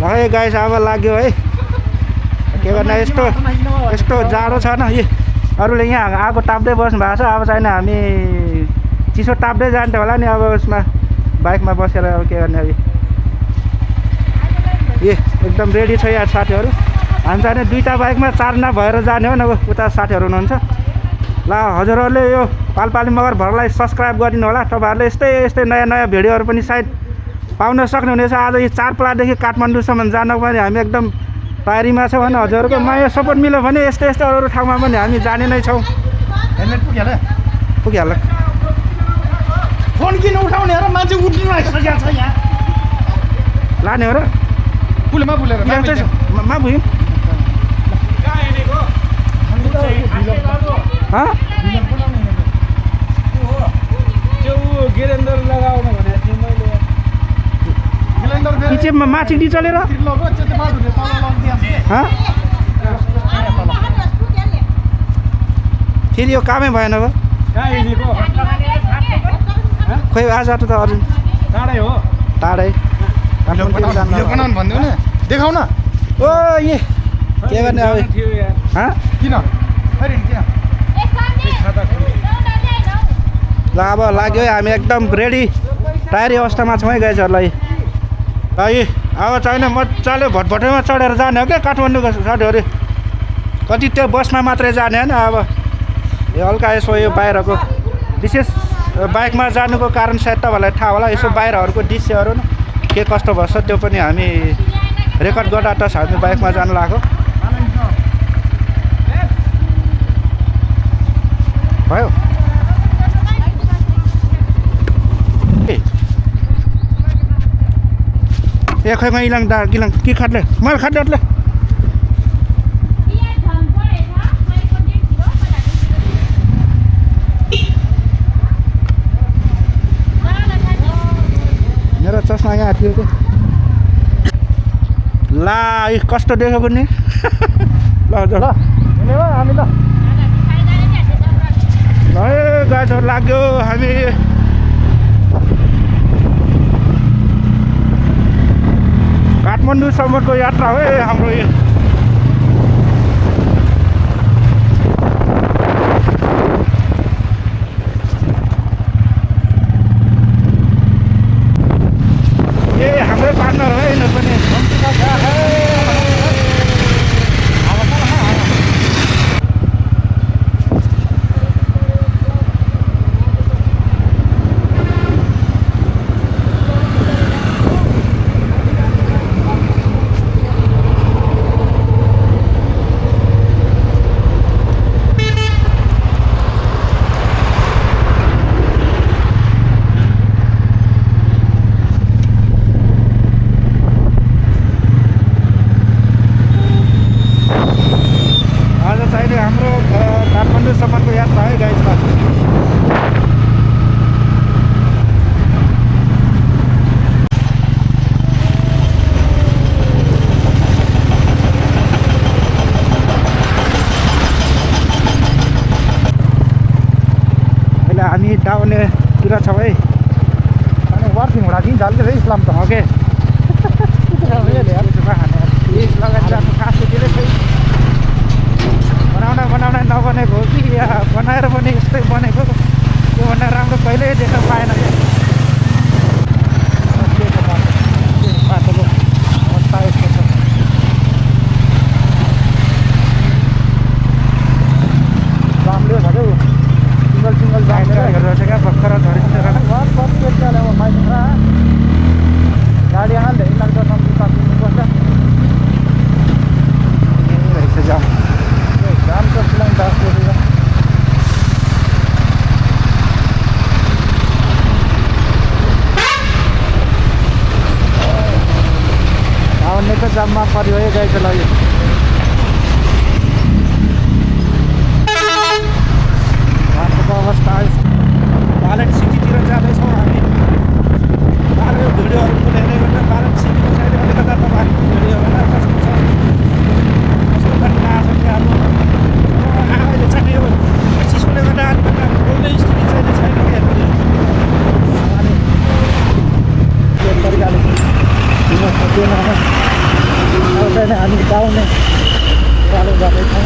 है गाइस अब लाग्यो है के गर्ने यस्तो जाडो छ न यी अरूले यहाँ आगो ताप्दै बस्नु भएको छ अब चाहिँ हामी चिसो ताप्दै जान्थ्यो होला नि अब उसमा बाइकमा बसेर अब के गर्ने अब ए एकदम रेडी छ यहाँ साथीहरू हामी चाहिँ दुईवटा बाइकमा चारजना भएर जाने हो न उता साथीहरू हुनुहुन्छ ल हजुरहरूले यो पालपाली मगर भरलाई सब्सक्राइब गरिदिनु होला तपाईँहरूले यस्तै नयाँ नयाँ भिडियोहरू पनि सायद पाउन सक्नुहुनेछ आज यो 4 प्लादेखि काठमाडौँसम्म जानको पनि हामी एकदम तयारीमा छौँ भने हजुरहरूको माया सपोर्ट मिल्यो भने यस्तै अरू ठाउँमा पनि हामी जाने नै छौँ हेलमेट पुगिहाल्छ फोन किन उठाउने र मान्छे उठ्नु आइसकेको छ यहाँ लाने हो र पुलमा पुलेर मा बुझ्यौँ गेरेन्डर लगाउनु भनेको थिएँ मैले पछि माथि चलेर फेरि यो कामै भएन अब खोइ आज त अरू टाढै हो टाढै भनिदेऊ न देखाउ न ओ ए के गर्ने अब किन ल अब लाग्यो है हामी एकदम रेडी तयारी अवस्थामा छौँ है गाइजहरूलाई है अब चाहिँ मजाले भटभटेमा चढेर जाने हो क्या काठमाडौँको साथीहरू कति त्यो बसमा मात्रै जाने होइन अब यो हल्का यसो यो बाहिरको विशेष बाइकमा जानुको कारण सायद तपाईँहरूलाई थाहा होला यसो बाहिरहरूको दृश्यहरू न के कस्तो भएछ त्यो पनि हामी रेकर्ड गर्दा त हामी बाइकमा जानु लाग्यो भयो ए खै इलाङ गिलाङ के खाट्ले मैले खाट्ले मेरो चस्मा यहाँ थियो कि ला कस्तो देखेको नि ल हजुर ल हामी ल है गाडीहरू लाग्यो हामी काठमाडौँसम्मको यात्रा हो हाम्रो यो ए हाम्रै पार्टनर हो यिनीहरू पनि काठमाडौँसम्मको यात्रा है गाइजमा अहिले हामी डाउनेतिर छौँ है अनि वार्थिङ हुँदा कि जाल्दै है इस्लाम त ओके लगाएर जानु खास त्यतिले चाहिँ बनाउन नबनेको हो कि या बनाएर पनि यस्तै बनेको त्योभन्दा राम्रो कहिल्यै देख्न पाएन बाटोको अवस्था यस्तो छ राम्रै छ क्या सिङ्गल हेरेर छ क्या भर्खर झरिसकेर गाडी आँखा धेरै लाग्छ पर्छ रहेछ जाम जाम त सिलाइन दास आउनेको जाममा पर्यो है गाईको लागि बाटोको अवस्था बालेट सिटीतिर जाँदैछौँ हामी बाह्र भिडियोहरू हेर्दै गर्दा बालेट सिटीको साइडले गर्दा तपाईँहरू भिडियो हेर्दा कस्तो छ कस्तो घटना छ त्यहाँ अहिले चाहिँ यो चिसोले गर्दा बोल्ने स्थिति चाहिँ छैन क्या तरिकाले दिन सक्दैन चाहिँ हामी गाउने चालु गर्दैछौँ।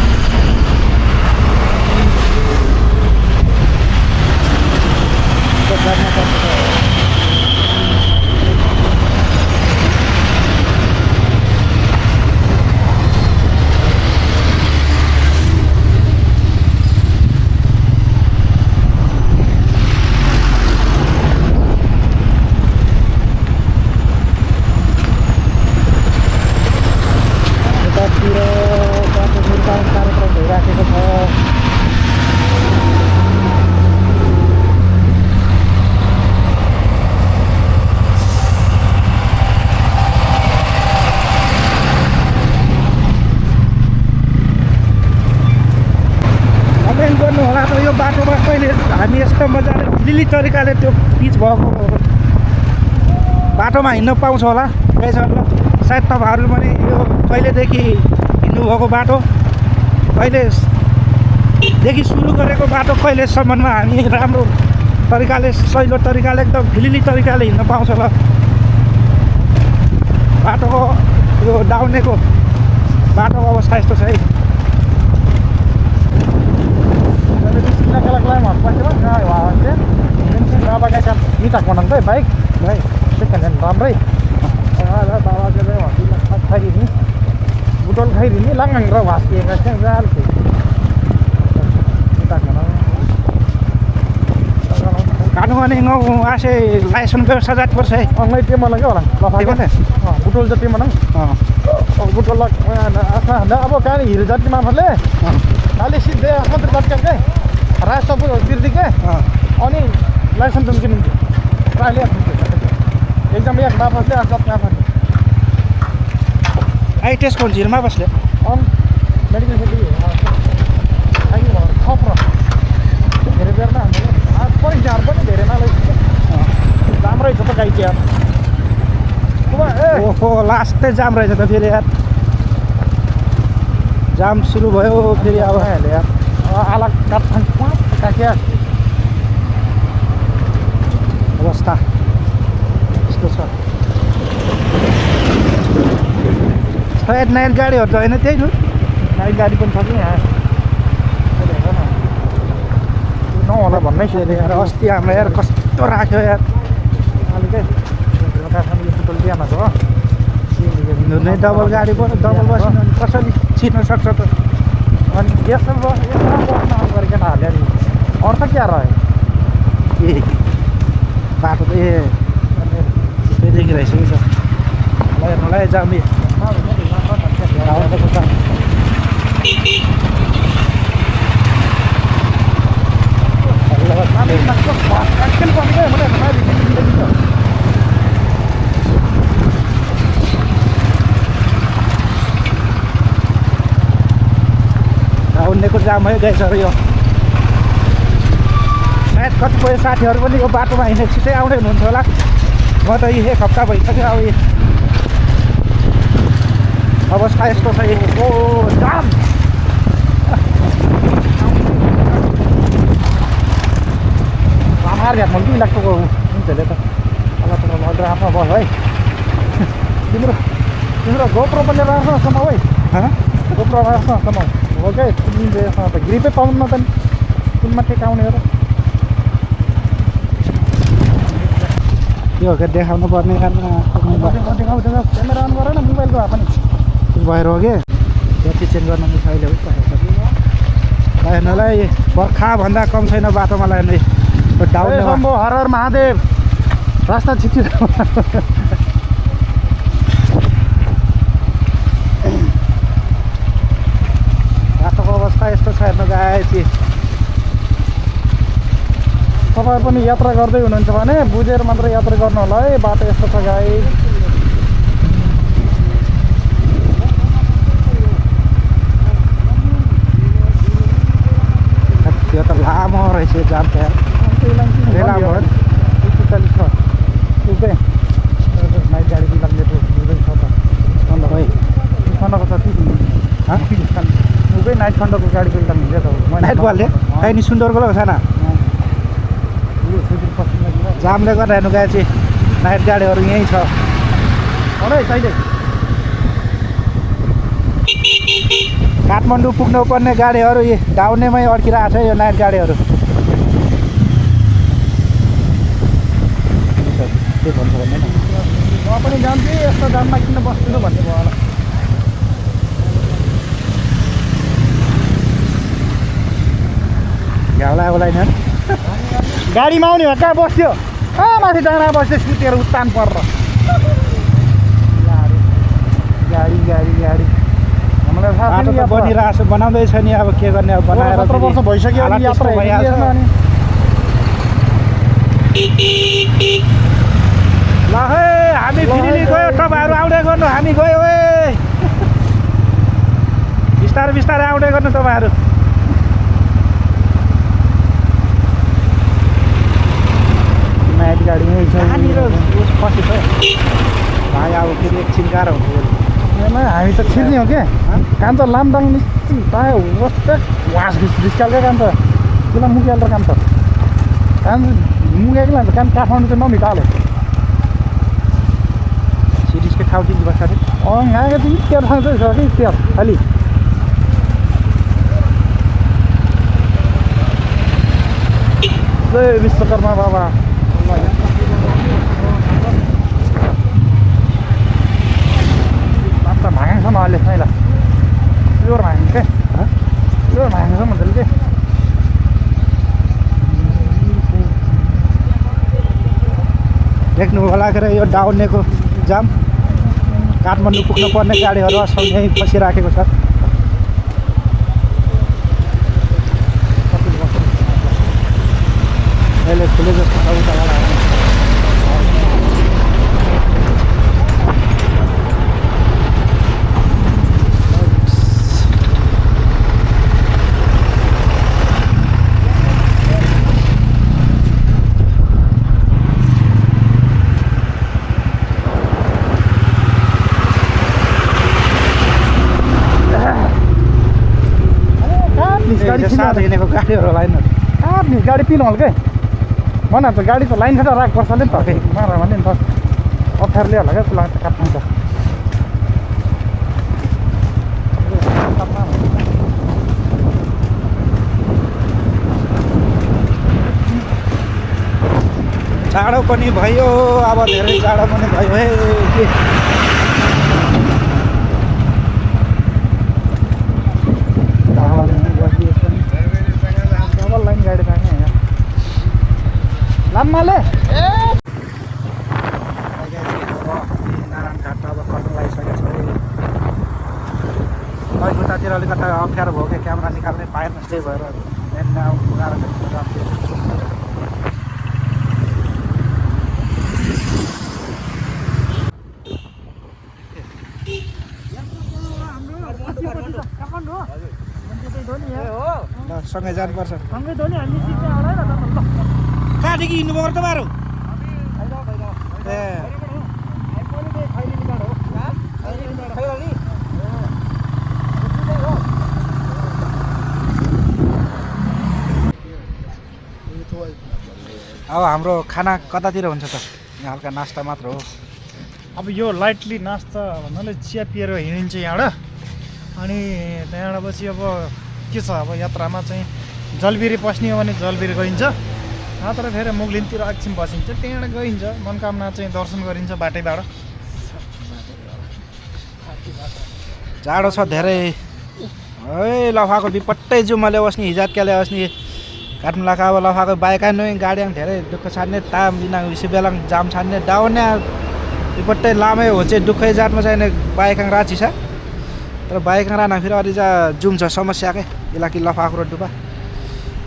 कार्यक्रम भइराखेको छ। कमेन्ट गर्नु होला त यो बाटोमा कहिले हामी यस्तो मजाले लिली तरिकाले त्यो पिच भएको बाटोमा हिँड्न पाउँछ होला गाइजहरुलाई। सायद तपाईँहरूले पनि यो कहिलेदेखि हिँड्नुभएको बाटो, कहिलेदेखि सुरु गरेको बाटो, कहिलेसम्ममा हामी राम्रो तरिकाले सहिलो तरिकाले एकदम फिलिली तरिकाले हिँड्न पाउँछ होला। बाटोको यो डाउनेको बाटोको अवस्था यस्तो छ है। बाइक भाइ सेकेन्ड ह्यान्ड राम्रै बाबाले खाइदिने बुटोल खाइदिने लाङ र भाँसिएका थिएँ जाल थियो। कानु भने गाउँ आसे लाइसेन्स व्यवस्था जात पर्छ है। अङ्गै त्यो मलाई के होला बुटोल जति भनौँ बुटोल अब कहाँ हिरो जाति मार्फतले खालि सिधै मात्रै चट्क्याएकै राज सब तिर्दिके अनि लाइसेन्स पनि किनिन्थ्यो प्रायले एकदम एक बापसले मार्फत आई टेस्टको झिरमा बस्ले मेडिकल थप र धेरै बेरमा हामीले परीक्षाहरू पनि धेरै नलैसक्यो। राम्रै छ त गाई चाहिँ ओहो लास्टै जाम रहेछ त फेरि यार। जाम सुरु भयो फेरि अब अहिले यार आला काट्छन् काट्या अवस्था यस्तो छ। सायद नाइट गाडीहरू त होइन त्यही हो। नाइट गाडी पनि छ कि यहाँ नहोला भन्नै थियो यार। अस्ति हाम्रो यार कस्तो राख्यो यार। अलिकै बुटोल बिहामा छ हिँड्ने डबल गाडी पऱ्यो, डबल बस्नु अनि कसरी छिर्न सक्छ त। अनि यसमा बस्न गरिकन हाल्यो नि अर्थ क्या रह्यो ए बाटो त त्यही देखिरहेको छ। ल हेर्नुलाई जाम उन्नेको जाम है गएछ र यो। सायद कतिपय साथीहरू पनि यो बाटोमा हिँडेर छिटै आउँदै हुनुहुन्छ होला। म त एक हप्ता भइसक्यो अब अवस्था यस्तो छ। ओ जाम राम्ररी हात मल्टी लाग्छ हुन्छले त अल्लाह तआला अझ आफ्नो बस है। तिम्रो गोप्रो पनि लिएर आउँछ समाउ है। गोप्रो आउँछ समाउ हो क्या तिमीले यसमा त ग्रिपै पाउनु त नि कुनमा टेकाउने हो र यो देखाउनु पर्ने क्यामेरा अन गर न मोबाइलको भए पनि भएर हो कि जति चेन्ज गर्न मिल्छ अहिले हो हेर्नुलाई बर्खाभन्दा कम छैन बाटोमा लाग्ने डाउन हर हर महादेव रास्ता छिटो बाटोको अवस्था यस्तो छ हेर्नु गाएपछि। तपाईँहरू पनि यात्रा गर्दै हुनुहुन्छ भने बुझेर मात्र यात्रा गर्नु होला है। बाटो यस्तो छ गाई त्यो त लामो रहेछ जाम त यार। लामो 40 छ उकै नाइट गाडी लाग्ने छ त खै खण्डको छ उकै नाइट खण्डको गाडी पनि लाग्ने छ नाइट बलले खै नि सुन्दरको ल छैन जामले गर्दा हेर्नु गएपछि नाइट गाडीहरू यहीँ छ। है कहिले काठमाडौँ पुग्नुपर्ने गाडीहरू यी डाउनेमै अड्किरहेको छ यो नाइट गाडीहरू के भन्छ भन्ने म पनि जान्छु यस्तो जाममा किन बस्दिनँ भन्ने भयो होला घाउ लागेको लाइन गाडीमा आउने हो कहाँ बस्थ्यो माथि डाँडा बस्थ्यो सुतेर उत्तान परेर गाडी गाडी गाडी हामीलाई थाहा बाटो त बनिरहेको छ बनाउँदैछ नि अब के गर्ने अब बनाएर 17 वर्ष भइसक्यो हालत यात्रा त्यस्तो भइहाल्छ। हेरिएन अनि ल है हामी फेरि गयो तपाईँहरू आउँदै गर्नु हामी गयो है बिस्तारै बिस्तारै आउँदै गर्नु तपाईँहरू नाइट गाडी यहीँ छ कहाँनिर उस फसी छ भाइ अब फेरि एकछिन गाह्रो हुन्छ हामी त छिर्ने हो क्या काम त लामदाङ पायो कस्तो वास भिस्कालकै काम त त्यसलाई मुखिहाल्दो काम त काम मुखेको लान्छ काम काठमाडौँ चाहिँ नमिकालो सिरिजकै ठाउँ दिनु बस्छ अरे यहाँको चाहिँ तेल ठाउँ चाहिँ छ कि तेल खालि जय विश्वकर्मा बाबा त भाँगेको छ अहिले ल प्योर भाँगे क्या प्योर भाँगेको छ मजाले के देख्नु होला के यो डाउनेको जाम काठमाडौँ पुग्नु पर्ने गाडीहरू असल यहीँ फसिराखेको छ अहिले ठुलो जस्तो छ उताबाट गाडी साथै हिँडेको गाडीहरू लाइनहरू गाडी पिन हल क्या भन त गाडी त लाइन खेर राख पर्छ नि त मार भने नि त अप्ठ्यारो ल्यायो होला क्या त्यसलाई त काट्नु त जाडो पनि भयो अब धेरै जाडो पनि भयो है के डबल लाइन गाडी राख्ने यहाँ लाम्माले नारायण घाट अब कट्नु लागिसकेको छ है उतातिर अलिकति अप्ठ्यारो भयो क्या क्यामेरा निकाल्नै पाएन त्यही भएर नारायण घाट सँगै जानुपर्छ कहाँदेखि हिँड्नुभयो तपाईँहरू ए अब हाम्रो खाना कतातिर हुन्छ त यहाँ हल्का नास्ता मात्र हो अब यो लाइटली नास्ता भन्नाले चिया पिएर हिँडिन्छ यहाँबाट अनि त्यहाँबाट पछि अब के छ अब यात्रामा चाहिँ जलबिरी पस्ने हो भने जलबिरी गइन्छ नत्र फेरि मुगलिनतिर एकछिन बसिन्छ त्यहाँबाट गइन्छ मनोकामना चाहिँ दर्शन गरिन्छ बाटैबाट जाडो छ धेरै है लफाको विपट्टै जुम्माले बस्ने हिजातक्याले बस्ने काठमाडौँको अब लफाको बाइक नै गाडी धेरै दुःख छाड्ने ताम बिना उसी बेला जाम छाड्ने डाउने विपट्टै लामै हो चाहिँ दुःखै जातमा चाहिने बाइक राची छ तर बाइक राना फेरि अलि जुम छ समस्या के इलाकी लफाको रोड डुबा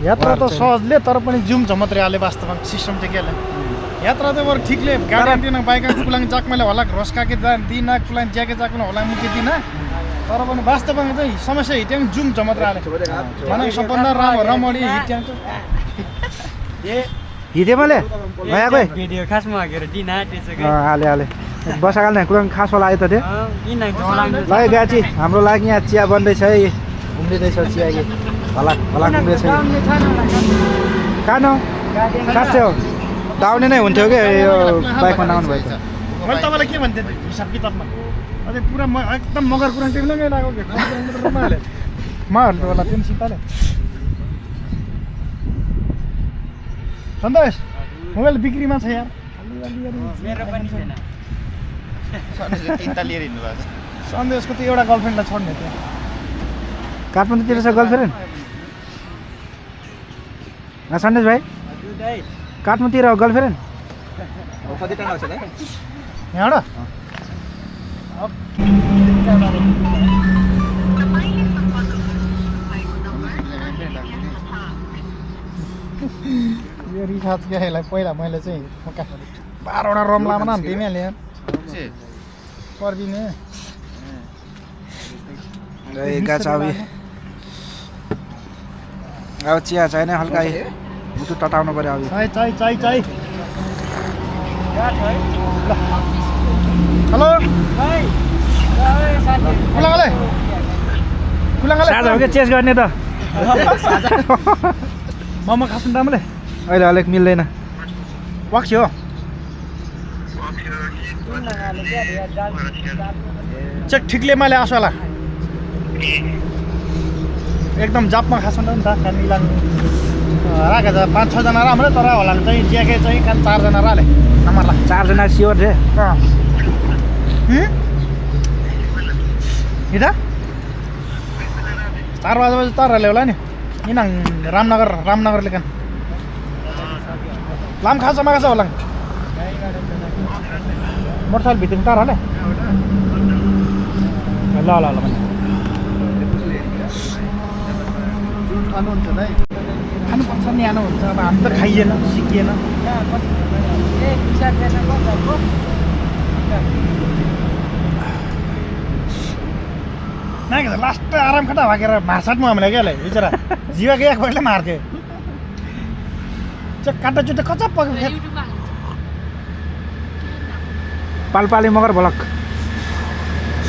यात्रा त सहजले तर पनि जुम छ मात्रै हाले वास्तवमा सिस्टम चाहिँ के यात्रा त बरु ठिकले गाडी दिन बाइक कुलाङ जाकमाले होला रस्का के दिन कुलाङ ज्याके जाकमा होला मुके दिन तर पनि वास्तवमा चाहिँ समस्या हिट्याङ जुम छ मात्र हाले भनौँ सबभन्दा रमणी हिट्याङ हिँडे मैले भइहाल्यो भिडियो खासमा हाकेर दिन हाले हाले बसाकाल नै कुराङ खास होला आयो त त्यो ल गाची हाम्रो लागि यहाँ चिया बन्दैछ है उम्रिँदैछ चिया कि होला होला उम्रिँदैछ कहाँ साँच्चै हो दाउने नै हुन्थ्यो कि यो बाइकमा नआउनु भएको मैले तपाईँलाई के भन्थेँ हिसाब किताबमा अझै पुरा एकदम मगर कुराङ टेक्नोकै लाग्यो कि मार्नु होला तिमी सिताले सन्देश मोबाइल बिक्रीमा छ यार मेरो पनि छैन तिनवटा लिएर हिँड्नु भएको छ सन्देशको त एउटा गर्लफ्रेन्डलाई छोड्ने थियो काठमाडौँतिर छ गर्लफ्रेन्ड सन्देश भाइ काठमाडौँतिर गर्लफ्रेन्ड कति टाढा छ त यहाँबाट यो रिचार्ज यसलाई पहिला मैले चाहिँ 12वटा रम लामा न तिमीहरूले यार पर्दिने गएका छ अब चिया छैन हल्का मुटु तताउनु पर्यो अब चाइ हेलो कुलाङले साझा हो कि चेस गर्ने त मोमो खानु राम्रोले अहिले अलिक मिल्दैन वाक्सी हो चेक ठिकले मैले आसोला एकदम जापमा खास नि त खान मिलाङ राखेको छ 5-6 जना राम्रो तर होला चाहिँ ज्याके चाहिँ 4 जना राले नम्बरला 4 जना स्योर रे हिँड 4 बजे तर ल्याउला नि इनाङ रामनगर लेखन लाम खास मागा होला मोटरसाइकल भित्र तर हाले ल खानुहुन्छ है खानुपर्छ न्यानो हुन्छ अब हामी त खाइएन सिकिएन नागेछ लास्ट आराम खटा भागेर मार्साटमा हामीले क्या बिचरा जीवाको एक भएले मार्थ्यो चाहिँ काटा चुट्टा कच्चा पक्यो पालपाली मगर भलक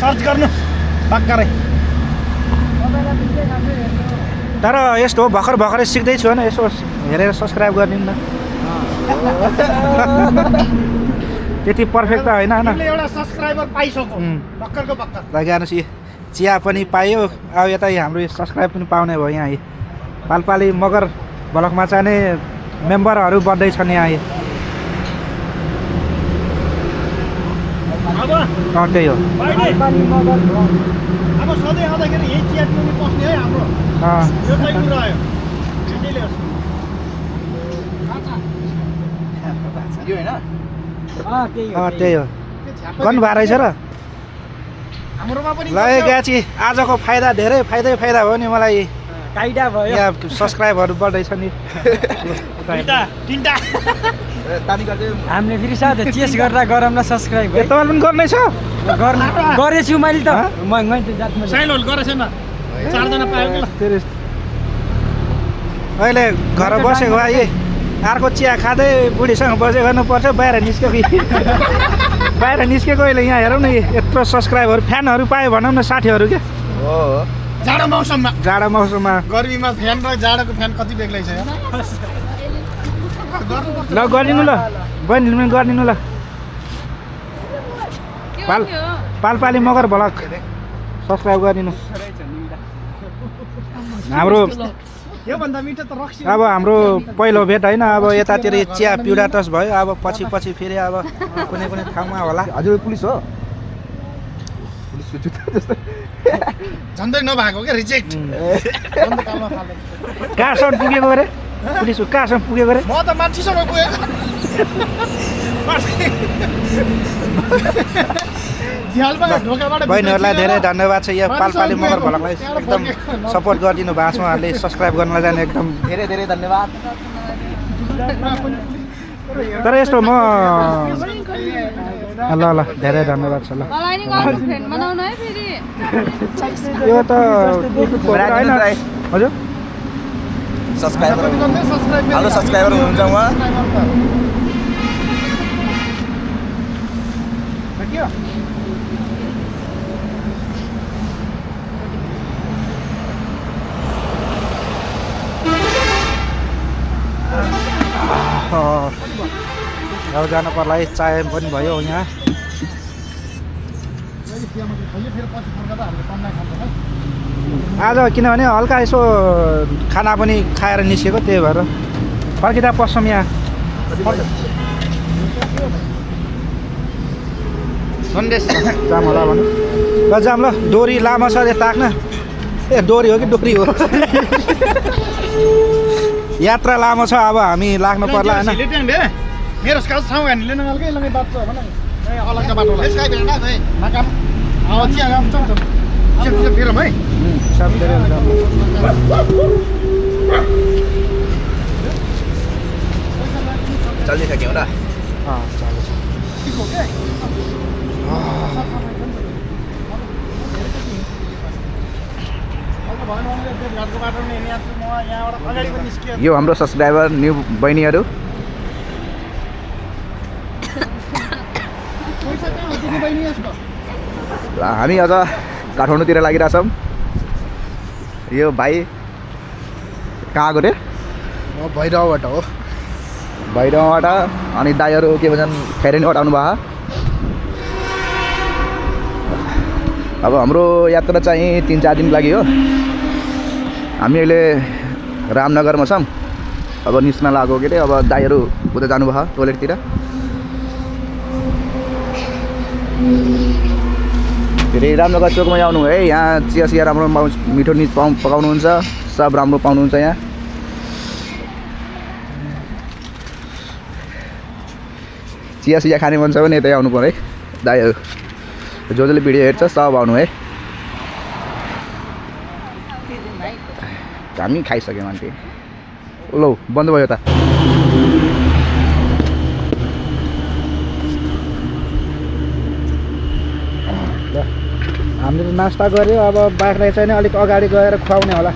सर्च गर्नु बाक्कारै तर यस्तो हो भर्खरै सिक्दैछु होइन यसो हेरेर सब्सक्राइब गरिदिनु न त्यति पर्फेक्ट त होइन तिमीले एउटा सब्सक्राइबर पाइसक्यो भर्खरको भर्खर लगाइहाल्नुहोस् चिया पनि पायो अब यता हाम्रो सब्सक्राइब पनि पाउने भयो यहाँ पालपाली मगर भलकमा चाहिँ मेम्बरहरू बढ्दैछन् यहाँ त्यही हो अब सधैँ आउँदाखेरि यही चिया पिउने पस्ने है हाम्रो यो चाहिँ कुरा आयो यो होइन त्यही हो गर्नु भएको रहेछ र हाम्रोमा पनि ल गाची आजको फाइदा धेरै फाइदा भयो नि मलाई काइडा भयो यहाँ सब्सक्राइबहरू बढ्दैछ नि तिनटा हामीले फेरि साथै चेस गरेर गरौँला सब्सक्राइब है तपाईँले पनि गर्नै छ गरेछु मैले त मैले त जातमा साइन होल गरेछ नि 4 जना पायो कि ल अहिले घर बसेको भाइ अर्को चिया खाँदै बुढीसँग बसे गर्नुपर्छ बाहिर निस्क्यो कि बाहिर निस्केको अहिले यहाँ हेरौँ न यत्रो सब्सक्राइबहरू फ्यानहरू पायो भनौँ न 60हरू क्या हो जाडो मौसममा गर्मीमा फ्यान र जाडोको फ्यान कति बेग्लै छ ल गरिदिनु ल बहिनीले पनि गरिदिनु ल पालपाली मगर भलक सब्सक्राइब गरिदिनु हाम्रो योभन्दा मिठो त रक्सी अब हाम्रो पहिलो भेट होइन अब यतातिर चिया पिउडा टस भयो अब पछि फेरि अब कुनै ठाउँमा होला हजुर पुलिस हो पुलिसको जुत्ता जस्तो झन्डै नभएको क्या रिजेक्ट कहाँसम्म पुगेको अरे पुलिसको कहाँसम्म पुगेको अरे म त मान्छेसँग पुगेको बहिनीहरूलाई धेरै धन्यवाद छ यहाँ पालपाली मगर भलकलाई एकदम सपोर्ट गरिदिनु भएको छ उहाँहरूले सब्सक्राइब गर्नलाई जाने एकदम धेरै धेरै धन्यवाद तर यस्तो म ल धेरै धन्यवाद छ ल यो त होइन हजुर सब्सक्राइबर हाम्रो सब्सक्राइबर हुनुहुन्छ उहाँ अब जानु पर्ला है चाय पनि भयो यहाँ आज किनभने हल्का यसो खाना पनि खाएर निस्केको त्यही भएर फर्किँदा पस्छौँ यहाँ सन्देश जाम होला भन्नु ल जाम ल डोरी लामो छ यता ताक्न ए डोरी हो कि डोरी हो यात्रा लामो छ अब हामी लाग्नु पर्ला होइन मेरो ठाउँ हामीले नगल्कै लगे बात छ भने अलग बाटोलाई यसकै बेला न भाइ नकाम आवाज चाहिँ आगाम छ त्यो फेर भाइ सब धेरै हुन्छ चल्दै सक्यो होला यो हाम्रो सब्सक्राइबर न्यू बहिनीहरू हामी अझ काठमाडौँतिर लागिरहेछौँ यो भाइ कहाँ गयो रे भैरवबाट हो भैरवबाट अनि दाइहरू के भन्छन् खैरेनीबाट आउनुभयो अब हाम्रो यात्रा चाहिँ 3-4 दिनको लागि हो हामी अहिले रामनगरमा छौँ अब निस्न लाग्यो के अरे अब दाइहरू उता जानुभयो टोइलेटतिर फेरि रामनगर चोकमा आउनु है यहाँ चिया सिया राम्रो मिठो निज पकाउनुहुन्छ सब राम्रो पाउनुहुन्छ यहाँ चिया सिया खाने मन छ भने यतै आउनु पर्यो है दाइहरू जसले भिडियो हेर्छ सब आउनु है हामी खाइसक्यौँ मान्छे लौ बन्द भयो त हामीले नास्ता गऱ्यो अब बाख्रा चाहिँ अलिक अगाडि गएर खुवाउने होला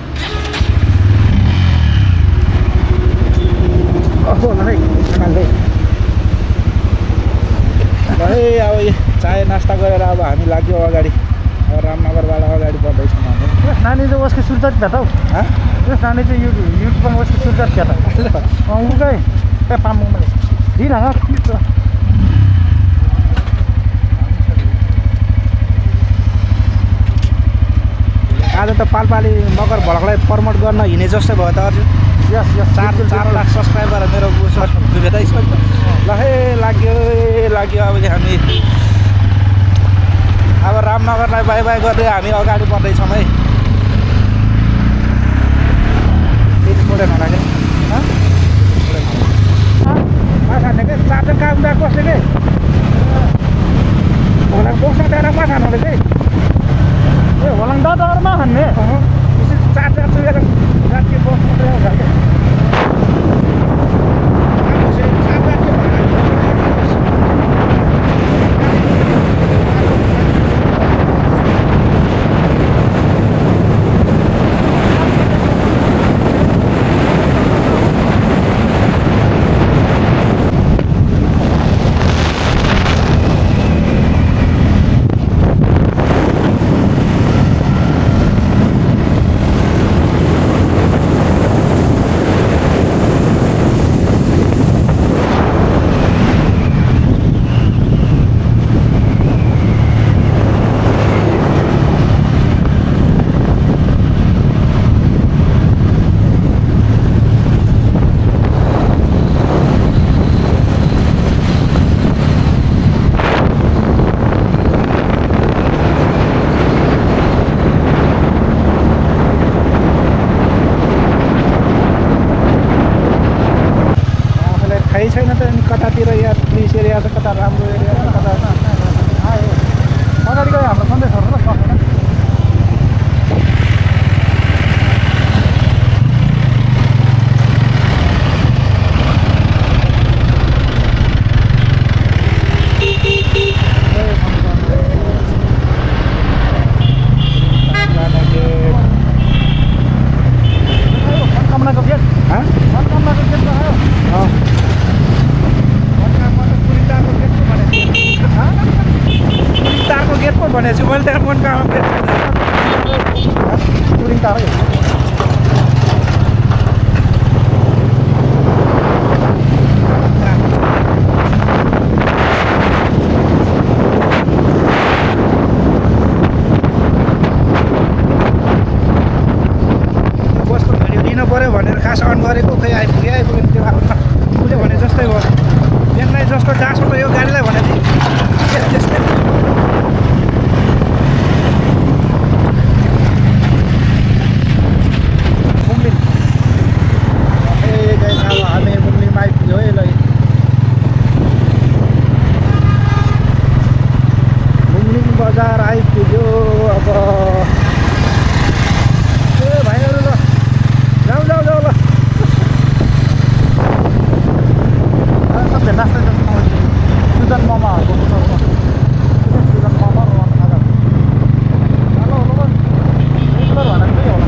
है अब चाय नास्ता गरेर अब हामी लाग्यो अगाडि अब रामनगरबाट अगाडि बढ्दैछौँ हाम्रो नानी चाहिँ उसको सुर्ता भेट हौ त्यस नानी चाहिँ युट्युबमा उसको सुर्ता भेट उकै ए पाम्बुङमा दिन आज त पालपाली मकर भडकलाई प्रमोट गर्न हिँडे जस्तो भयो त अझ यस यस 4 लाख सब्सक्राइबर मेरो भेट्दै छ ल है लाग्यो अब हामी अब रामनगरलाई बाई बाई गर्दै हामी अगाडि बढ्दैछौँ है त्यति छोडेन होला क्या माछा खाने क्या चार्जर काम कसले के होला बोक्स दिएर माछा खानु चाहिँ ए होलाङ दादाहरूमा खान्ने विशेष चार्जर चुकेर राति बोक्स मात्रै आउँछ क्या छैन त अनि कतातिर या पुलिस एरिया त कता राम्रो एरिया कता आयो अगाडि गयो हाम्रो सन्देशहरू ल सक्दैन मनकामनाको गेट मनकामनाको गेट आयो तारको गेट पो भनेको छु मैले त्यहाँ मनकामना गेट टुरिङ तारै यो अब ए भाइहरू ल जाऊ जाऊ जाऊ ल सबले नास्ता सुजन मामाहरूको सुजन मामा र खाजा हेलो लोगन रेगुलर भनेर पनि होला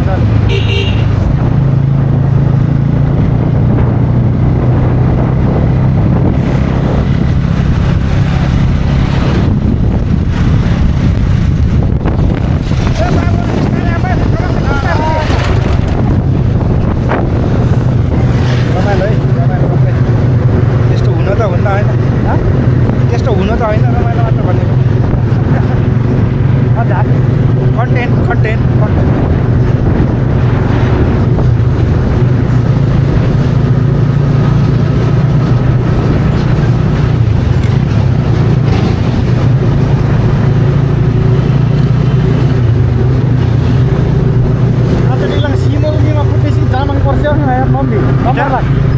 रमाइलो है रमाइलो मात्रै त्यस्तो हुन त हुन्न होइन त्यस्तो हुन त होइन रमाइलो मात्र भनेको content content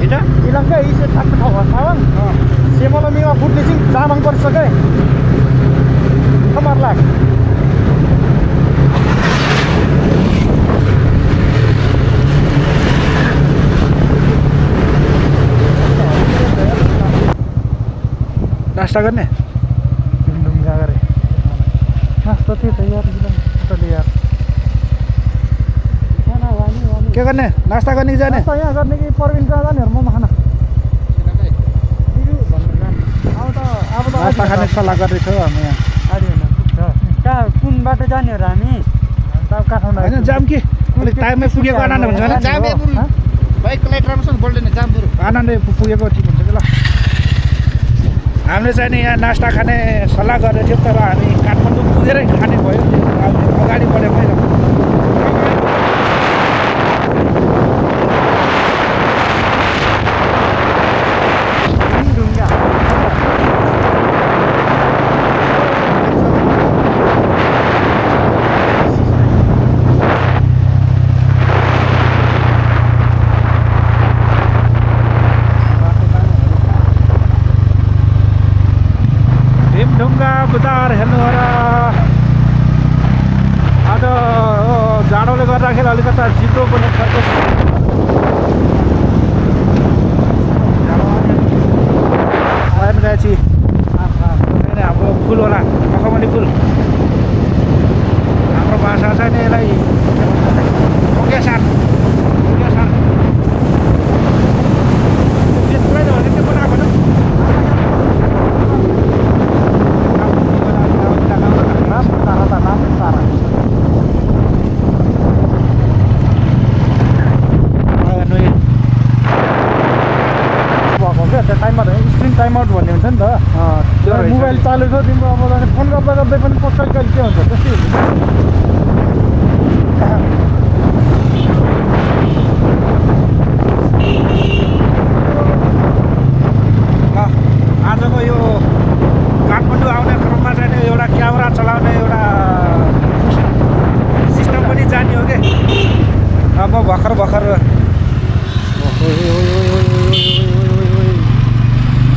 Ida? Ilang ka isi tak tawa sawang. Semolo miwa food leasing jamang persoke. Kamar lag. नास्ता गर्ने Dum gare. Nasto thi tayar bilang tadi यार. Kana wani. के गर्ने नास्ता गर्ने कि जाने नास्ता यहाँ गर्ने कि परबिन कहाँ जाने मोमो खाना अब त नास्ता खाने सल्लाह गर्दैछौँ हामी यहाँ कहाँ कुन बाटो जाने हो र हामी काठमाडौँ होइन जाम कि अलिक टाइममै पुगेको आनन्द हुन्छ होइन बाइक लाइट राम्रोसँग बोल्दैन जाम बरु आनन्दै पुगेको ठिक हुन्छ कि ल हामीले चाहिँ नि यहाँ नास्ता खाने सल्लाह गरेको थियौँ तर हामी काठमाडौँ पुगेरै खाने भयो अगाडि बढेकै भीमढुङ्गा बजार हेर्नु हो र आज जाडोले गर्दाखेरि अलिकता चिप्लो पनि खालको आयन गाछी हाम्रो फुल होला मखमली फुल हाम्रो भाषा चाहिँ नि यसलाई ओके सार त्यसलाई भने त्यो बनाएको न स्क्रिन टाइम आउट भन्ने हुन्छ नि त मोबाइल चालु छ तिम्रो अब फोन गर्दा गर्दै पनि पक्का कहिले के हुन्छ त्यस्तै आजको यो काठमाडौँ आउने क्रममा चाहिँ नि एउटा क्यामेरा चलाउने एउटा सिस्टम पनि जाने हो कि म भर्खर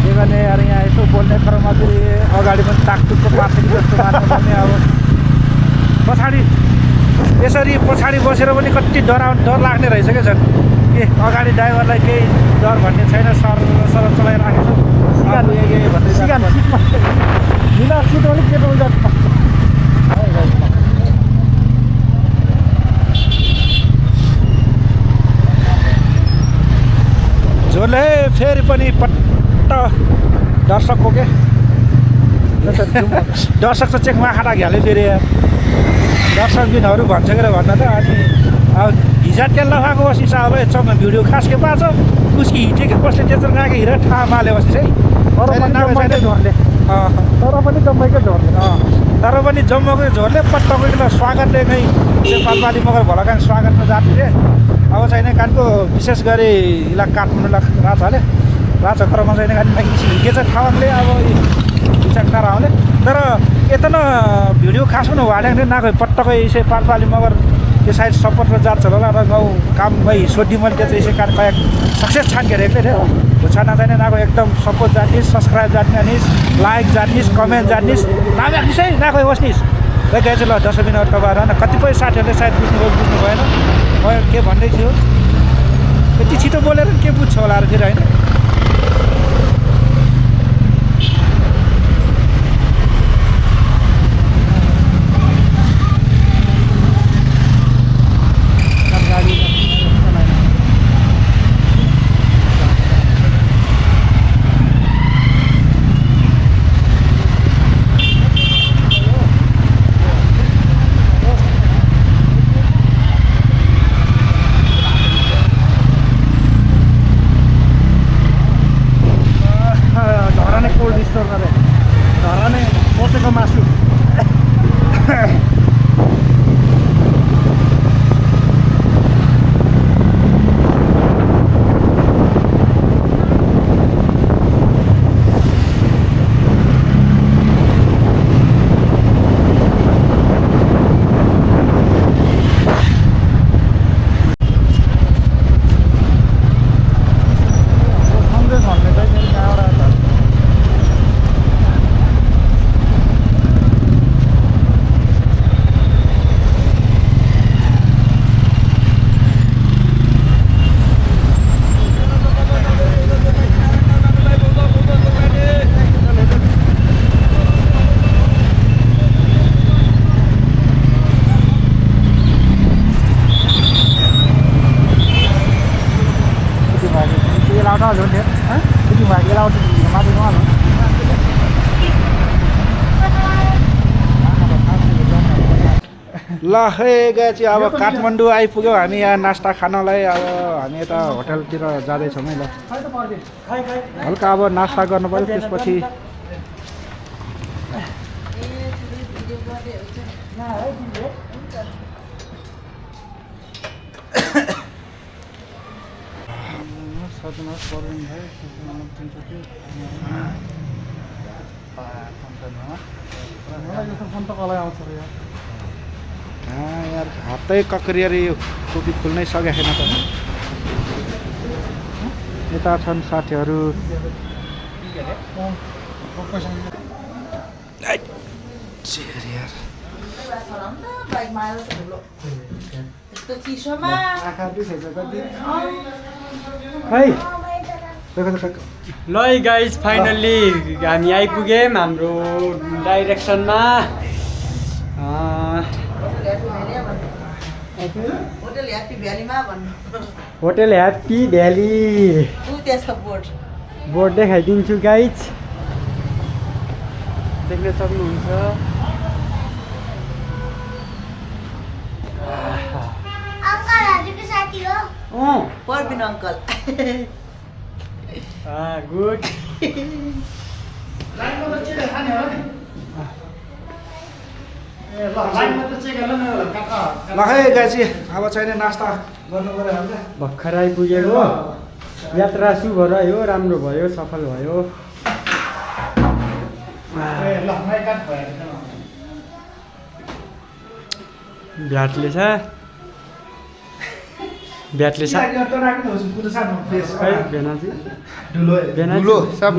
के गर्ने यार यहाँ यसो बोल्ने क्रममा फेरि अगाडि पनि ताकतुकको पार्छ कि जस्तो मान्नुपर्ने अब पछाडि यसरी पछाडि बसेर पनि कति डर लाग्ने रहेछ क्या झन् के अगाडि ड्राइभरलाई केही डर भन्ने छैन सर चलाइराखेको छु बिना सिट अलिक केटो जान्छ झोले फेरि पनि पट्ट दर्शकको के दर्शक चाहिँ चेकमा खाटा घ्याले फेरि दर्शक दिनहरू भन्छ के भन्न त अनि अब हिजो तेल लगाएको बसी साहब चम्म भिडियो खास के पाछ उसकी हिटे के कसले त्यत्रो गएको हिँडेर ठा माले बसी चाहिँ तर पनि जम्मैकै झोरले तर पनि जम्मूकै झोरले पट्टको स्वागतले नै नेपालपाली मगर भलाकान स्वागतमा जाने अब चाहिँ कानको विशेष गरी इला काठमाडौँ राजाले राजा क्रममा चाहिँ हिँडेछ ठाउँले अब विचार नराउने तर यता भिडियो खास पनि वाड्याङ नाको पट्टकै यसै पालपाली मगर त्यो साइड सपोर्ट र जात होला र गाउँ काम भाइ सोधी मैले त्यो चाहिँ यसै कारण पाएँ सक्सेस छान के रेख्दै थियो छाना चाहिँ नाको एकदम सपोर्ट जानिस् सब्सक्राइब जानिस् लाइक जानिस् कमेन्ट जानिस् नाम राख्नुहोस् है नाको बस्निस् गाई चाहिँ ल 10 मिनट तपाईहरु हैन कतिपय साथीहरुले सायद बुझ्नु भएन म के भन्दै थियो यति छिटो बोलेर के बुझ्छ होला र फेरि हैन ल हे गए चाहिँ अब काठमाडौँ आइपुग्यौ हामी यहाँ नास्ता खानलाई अब हामी यता होटलतिर जाँदैछौँ है ल हल्का अब नास्ता गर्नु पर्यो त्यसपछि यार हातै कक्रिएर यो टोपी खुल्नै सकेको छैन त यता छन् साथीहरू ल गाइज फाइनल्ली हामी आइपुग्यौँ हाम्रो डाइरेक्सनमा होटल ह्याप्पी भ्याली बोर्ड देखाइदिन्छु गाइज देख्न सक्नुहुन्छ परबिन अङ्कल गुड ल है गाजी अब चाहिँ नास्ता गर्नु पर्यो हामीले भर्खर आइपुगेको यात्रा शुभ रह्यो राम्रो भयो सफल भयो भ्याटले छ भ्याटले छ राख्नु बेनाजी सब